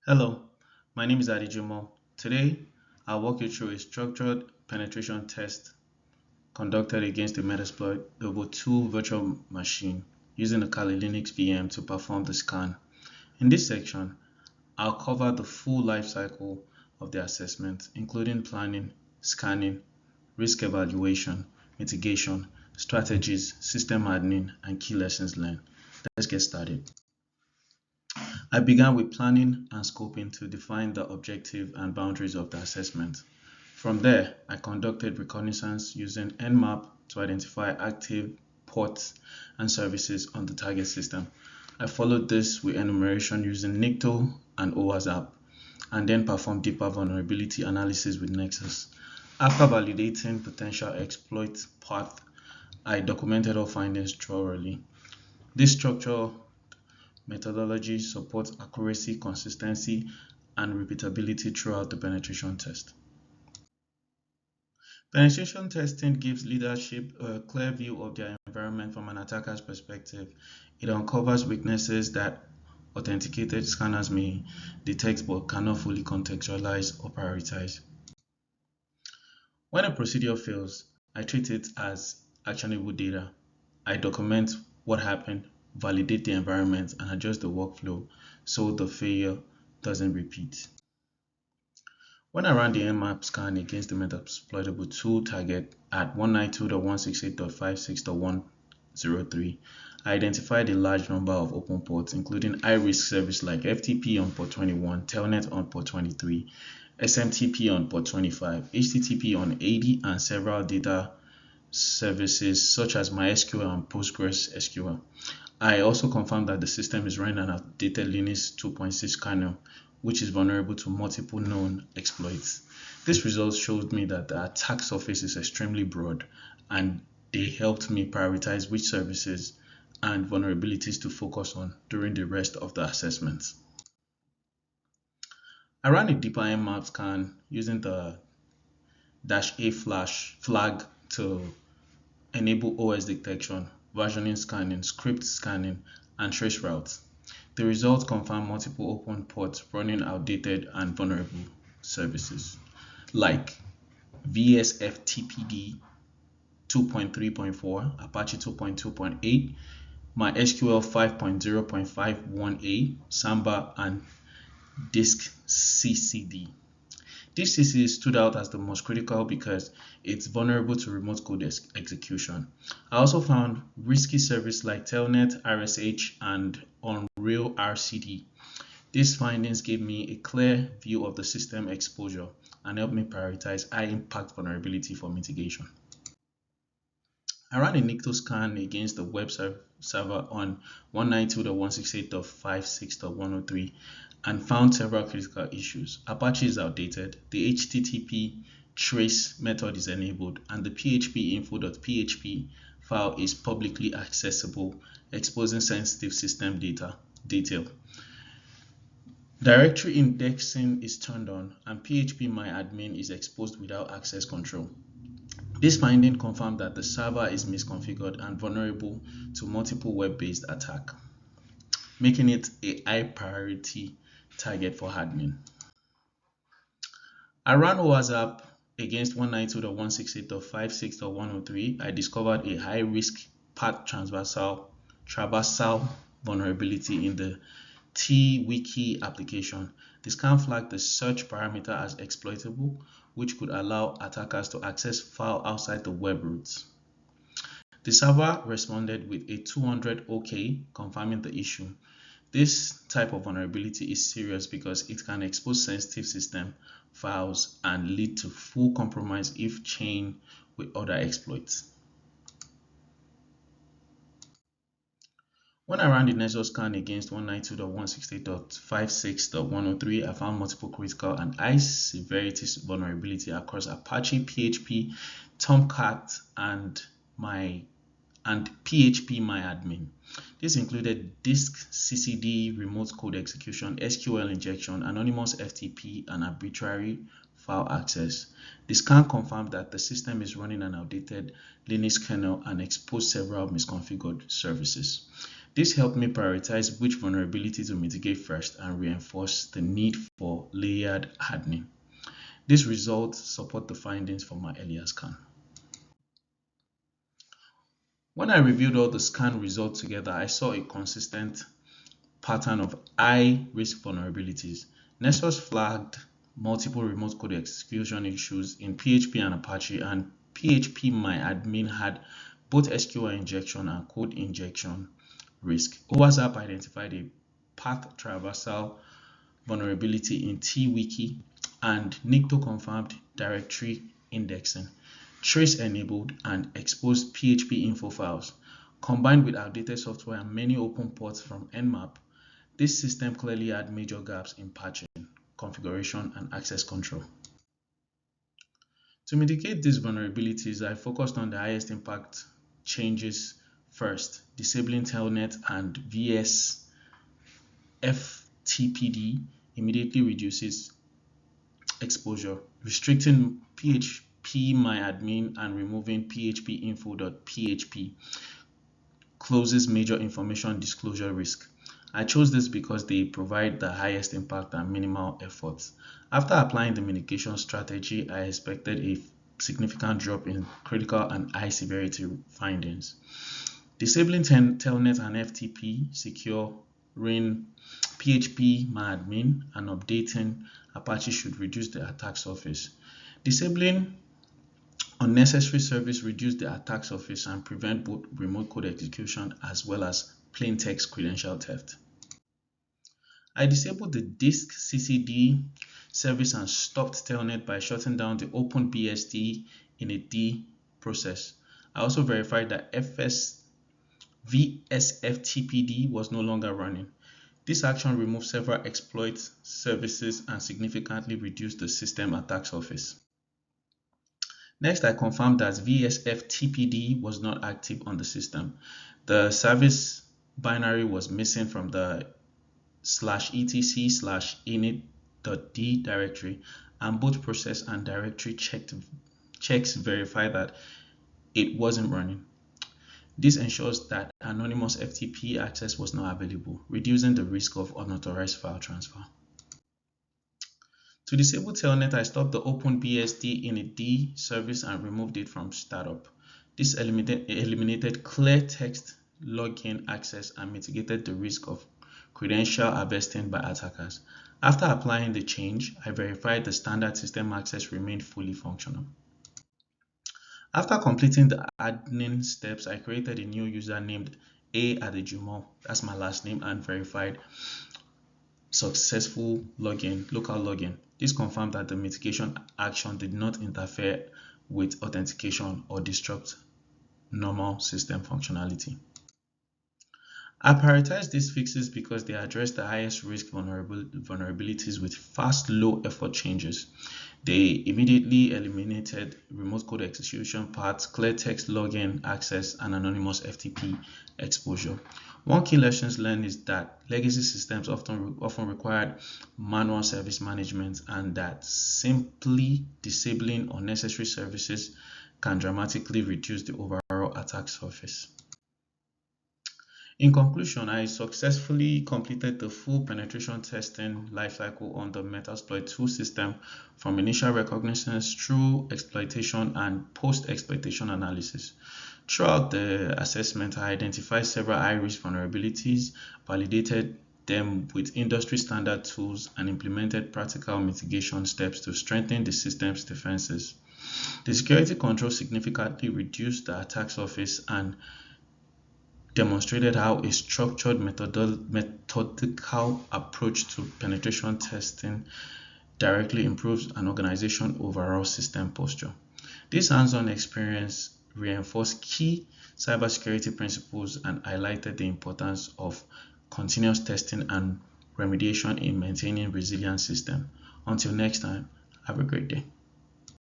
Hello, my name is Adejumo. Today, I'll walk you through a structured penetration test conducted against a Metasploit Level 2 virtual machine using a Kali Linux VM to perform the scan. In this section, I'll cover the full life cycle of the assessment, including planning, scanning, risk evaluation, mitigation, strategies, system hardening, and key lessons learned. Let's get started. I began with planning and scoping to define the objective and boundaries of the assessment. From there, I conducted reconnaissance using Nmap to identify active ports and services on the target system. I followed this with enumeration using Nikto and OWASP, and then performed deeper vulnerability analysis with Nexus. After validating potential exploit path, I documented all findings thoroughly. This structure methodology supports accuracy, consistency, and repeatability throughout the penetration test. Penetration testing gives leadership a clear view of their environment from an attacker's perspective. It uncovers weaknesses that authenticated scanners may detect but cannot fully contextualize or prioritize. When a procedure fails, I treat it as actionable data. I document what happened, validate the environment, and adjust the workflow so the failure doesn't repeat. When I ran the Nmap scan against the Metasploitable tool target at 192.168.56.103, I identified a large number of open ports, including high-risk service like FTP on port 21, Telnet on port 23, SMTP on port 25, HTTP on 80, and several data services such as MySQL and PostgreSQL. I also confirmed that the system is running an outdated Linux 2.6 kernel, which is vulnerable to multiple known exploits. This result showed me that the attack surface is extremely broad, and they helped me prioritize which services and vulnerabilities to focus on during the rest of the assessment. I ran a deeper Nmap scan using the -A flag to enable OS detection, versioning scanning, script scanning, and trace routes. The results confirm multiple open ports running outdated and vulnerable services, like VSFTPD 2.3.4, Apache 2.2.8, MySQL 5.0.51a, Samba, and Disk CCD. This CC stood out as the most critical because it's vulnerable to remote code execution. I also found risky services like Telnet, RSH, and Unreal RCD. These findings gave me a clear view of the system exposure and helped me prioritize high impact vulnerability for mitigation. I ran a Nikto scan against the web server on 192.168.56.103 and found several critical issues. Apache is outdated, the HTTP trace method is enabled, and the php file is publicly accessible, exposing sensitive system detail. Directory indexing is turned on, and phpMyAdmin is exposed without access control. This finding confirmed that the server is misconfigured and vulnerable to multiple web-based attacks, making it a high priority target for hardening. I ran OWASP against 192.168.56.103. I discovered a high-risk path traversal vulnerability in the TWiki application. The scan flagged the search parameter as exploitable, which could allow attackers to access files outside the web routes. The server responded with a 200 OK, confirming the issue. This type of vulnerability is serious because it can expose sensitive system files and lead to full compromise if chained with other exploits. When I ran the Nexus scan against 192.168.56.103, I found multiple critical and high severity vulnerability across Apache, PHP, Tomcat, and phpMyAdmin. This included disk CCD, remote code execution, SQL injection, anonymous FTP, and arbitrary file access. The scan confirmed that the system is running an outdated Linux kernel and exposed several misconfigured services. This helped me prioritize which vulnerability to mitigate first and reinforce the need for layered hardening. These results support the findings from my earlier scan. When I reviewed all the scan results together, I saw a consistent pattern of high risk vulnerabilities. Nessus flagged multiple remote code execution issues in PHP and Apache, and PHP My Admin had both SQL injection and code injection risk. OWASP identified a path traversal vulnerability in TWiki, and Nikto confirmed directory indexing, trace enabled, and exposed PHP info files. Combined with outdated software and many open ports from Nmap, this system clearly had major gaps in patching, configuration, and access control. To mitigate these vulnerabilities, I focused on the highest impact changes first, disabling Telnet and VSFTPD immediately reduces exposure, restricting phpMyAdmin and removing phpinfo.php closes major information disclosure risk. I chose this because they provide the highest impact and minimal effort. After applying the mitigation strategy, I expected a significant drop in critical and high severity findings. Disabling Telnet and FTP, securing PHP MyAdmin, and updating Apache should reduce the attack surface. Disabling unnecessary service reduce the attack surface and prevent both remote code execution as well as plain text credential theft. I disabled the disk CCD service and stopped Telnet by shutting down the OpenBSD in a D process. I also verified that VSFTPD was no longer running. This action removed several exploit services and significantly reduced the system attack surface. Next, I confirmed that VSFTPD was not active on the system. The service binary was missing from the /etc/init.d directory, and both process and directory checks verify that it wasn't running. This ensures that anonymous FTP access was not available, reducing the risk of unauthorized file transfer. To disable Telnet, I stopped the OpenBSD init service and removed it from startup. This eliminated clear text login access and mitigated the risk of credential harvesting by attackers. After applying the change, I verified the standard system access remained fully functional. After completing the admin steps, I created a new user named Adejumo, that's my last name, and verified successful local login. This confirmed that the mitigation action did not interfere with authentication or disrupt normal system functionality. I prioritized these fixes because they address the highest risk vulnerabilities with fast, low effort changes. They immediately eliminated remote code execution paths, clear text login access, and anonymous FTP exposure. One key lesson learned is that legacy systems often required manual service management, and that simply disabling unnecessary services can dramatically reduce the overall attack surface. In conclusion, I successfully completed the full penetration testing lifecycle on the Metasploit 2 system, from initial reconnaissance through exploitation and post-exploitation analysis. Throughout the assessment, I identified several high-risk vulnerabilities, validated them with industry standard tools, and implemented practical mitigation steps to strengthen the system's defenses. The security control significantly reduced the attack surface and demonstrated how a structured methodical approach to penetration testing directly improves an organization's overall system posture. This hands-on experience reinforced key cybersecurity principles and highlighted the importance of continuous testing and remediation in maintaining resilient systems. Until next time, have a great day.